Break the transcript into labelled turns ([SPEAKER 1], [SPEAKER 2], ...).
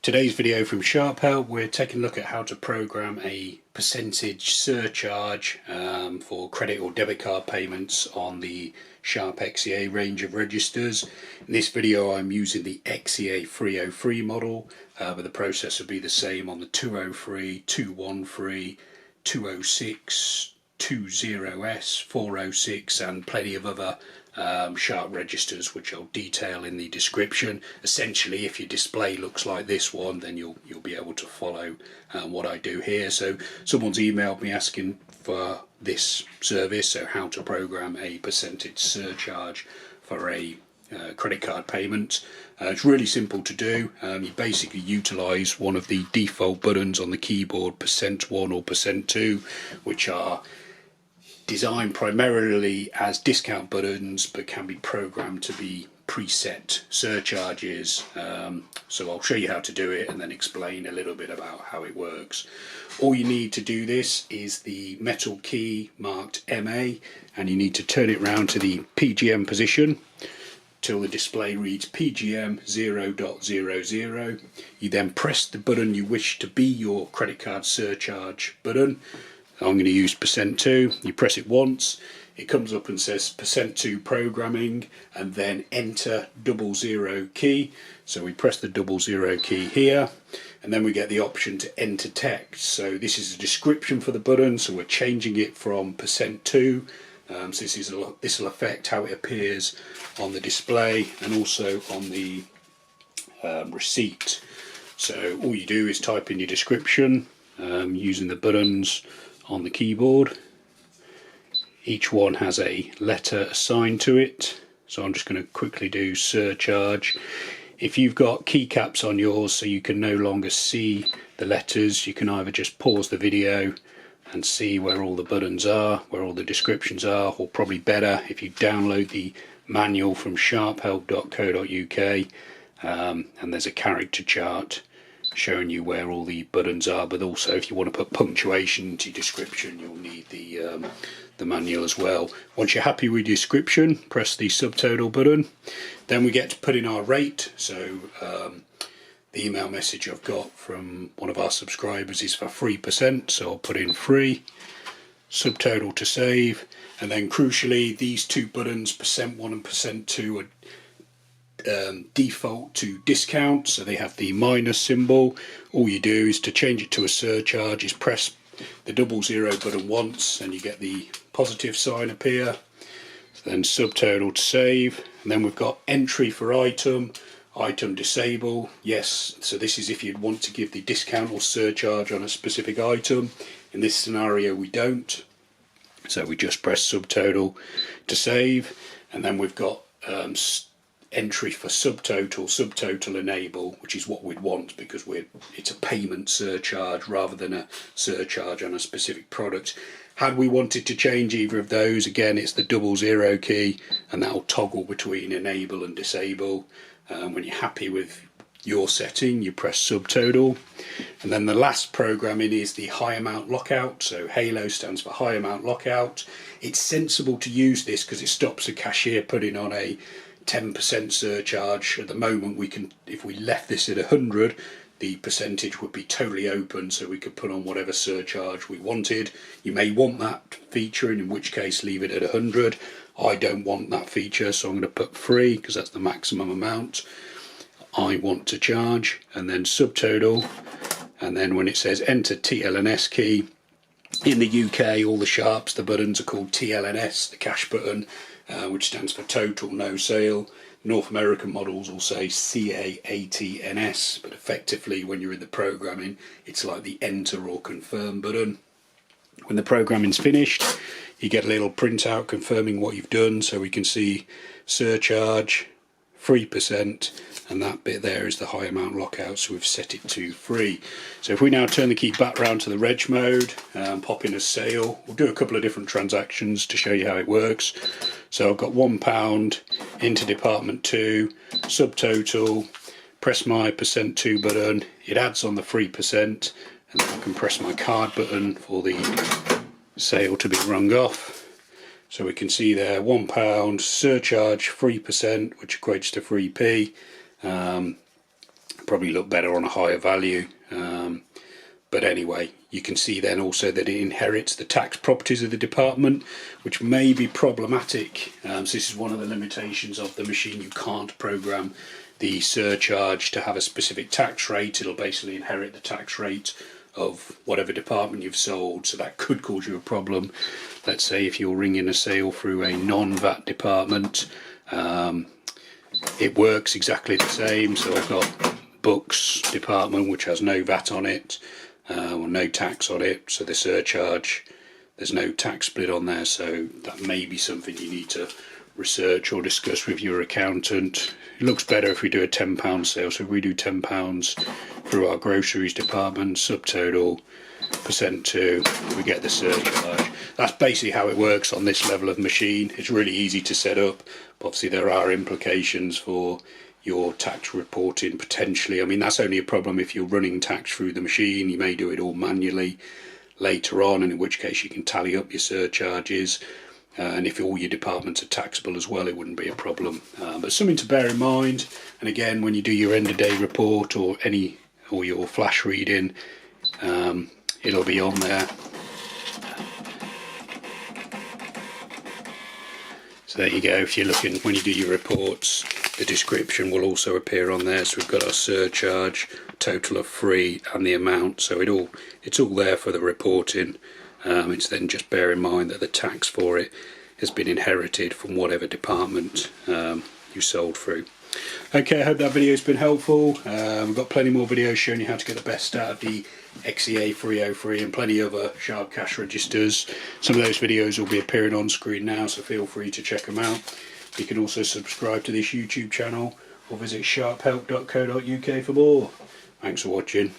[SPEAKER 1] Today's video from Sharp Help, we're taking a look at how to program a percentage surcharge for credit or debit card payments on the Sharp XE-A range of registers. In this video I'm using the XE-A303 model, but the process will be the same on the 203, 213, 206, 20S, 406 and plenty of other Sharp registers, which I'll detail in the description. Essentially, if your display looks like this one, then you'll be able to follow what I do here. So someone's emailed me asking for this service, so how to program a percentage surcharge for a credit card payment. It's really simple to do. You basically utilize one of the default buttons on the keyboard, %1 or %2, which are designed primarily as discount buttons but can be programmed to be preset surcharges. So I'll show you how to do it and then explain a little bit about how it works. All you need to do this is the metal key marked MA, and you need to turn it round to the PGM position till the display reads PGM 0.00. You then press the button you wish to be your credit card surcharge button. I'm going to use %2. You press it once, it comes up and says %2 programming, and then enter 00 key. So we press the 00 key here, and then we get the option to enter text. So this is a description for the button, so we're changing it from %2. So this will affect how it appears on the display and also on the receipt. So all you do is type in your description using the buttons on the keyboard. Each one has a letter assigned to it, so I'm just going to quickly do surcharge. If you've got keycaps on yours so you can no longer see the letters, you can either just pause the video and see where all the buttons are, where all the descriptions are, or probably better if you download the manual from sharphelp.co.uk, and there's a character chart showing you where all the buttons are. But also, if you want to put punctuation into your description, you'll need the manual as well. Once you're happy with your description, press the subtotal button. Then we get to put in our rate. So the email message I've got from one of our subscribers is for 3%, so I'll put in 3, subtotal to save, and then crucially these two buttons, %1 and %2, are default to discount, so they have the minus symbol. All you do is to change it to a surcharge is press the 00 button once and you get the positive sign appear. So then subtotal to save, and then we've got entry for item disable, yes. So this is if you'd want to give the discount or surcharge on a specific item. In this scenario we don't, so we just press subtotal to save, and then we've got entry for subtotal enable, which is what we'd want because it's a payment surcharge rather than a surcharge on a specific product. Had we wanted to change either of those, again it's the 00 key, and that'll toggle between enable and disable. When you're happy with your setting, you press subtotal, and then the last programming is the high amount lockout. So HALO stands for high amount lockout. It's sensible to use this because it stops a cashier putting on a 10% surcharge. At the moment we can, if we left this at 100, the percentage would be totally open, so we could put on whatever surcharge we wanted. You may want that feature, and in which case leave it at 100. I don't want that feature, so I'm going to put 3 because that's the maximum amount I want to charge, and then subtotal, and then when it says enter TLNS key, in the UK all the Sharps, the buttons are called TLNS, the cash button, which stands for total no sale. North American models will say CA8NS, but effectively when you're in the programming it's like the enter or confirm button. When the programming's finished you get a little printout confirming what you've done, so we can see surcharge 3%, and that bit there is the high amount lockout, so we've set it to 3. So if we now turn the key back round to the reg mode, pop in a sale, we'll do a couple of different transactions to show you how it works. So I've got £1 into department 2, subtotal, press my %2 button, it adds on the 3%, and then I can press my card button for the sale to be rung off. So we can see there £1, surcharge 3%, which equates to 3p. Probably look better on a higher value. But anyway, you can see then also that it inherits the tax properties of the department, which may be problematic. So this is one of the limitations of the machine. You can't program the surcharge to have a specific tax rate. It'll basically inherit the tax rate of whatever department you've sold, so that could cause you a problem. Let's say if you're ringing a sale through a non-VAT department, it works exactly the same. So I've got books department which has no VAT on it, or no tax on it, so the surcharge, there's no tax split on there, so that may be something you need to research or discuss with your accountant. It looks better if we do a £10 sale, so if we do £10 through our groceries department, subtotal %2, we get the surcharge. That's basically how it works on this level of machine. It's really easy to set up, but obviously there are implications for your tax reporting potentially. I mean, that's only a problem if you're running tax through the machine. You may do it all manually later on, and in which case you can tally up your surcharges, and if all your departments are taxable as well, it wouldn't be a problem. But something to bear in mind. And again, when you do your end of day report or your flash reading, it'll be on there. So there you go. If you're looking, when you do your reports, the description will also appear on there. So we've got our surcharge, total of 3, and the amount. So it's all there for the reporting. It's then just bear in mind that the tax for it has been inherited from whatever department you sold through. Okay, I hope that video has been helpful. We've got plenty more videos showing you how to get the best out of the XE-A303 and plenty of other sharp cash registers. Some of those videos will be appearing on screen now, so feel free to check them out. You can also subscribe to this YouTube channel or visit sharphelp.co.uk for more. Thanks for watching.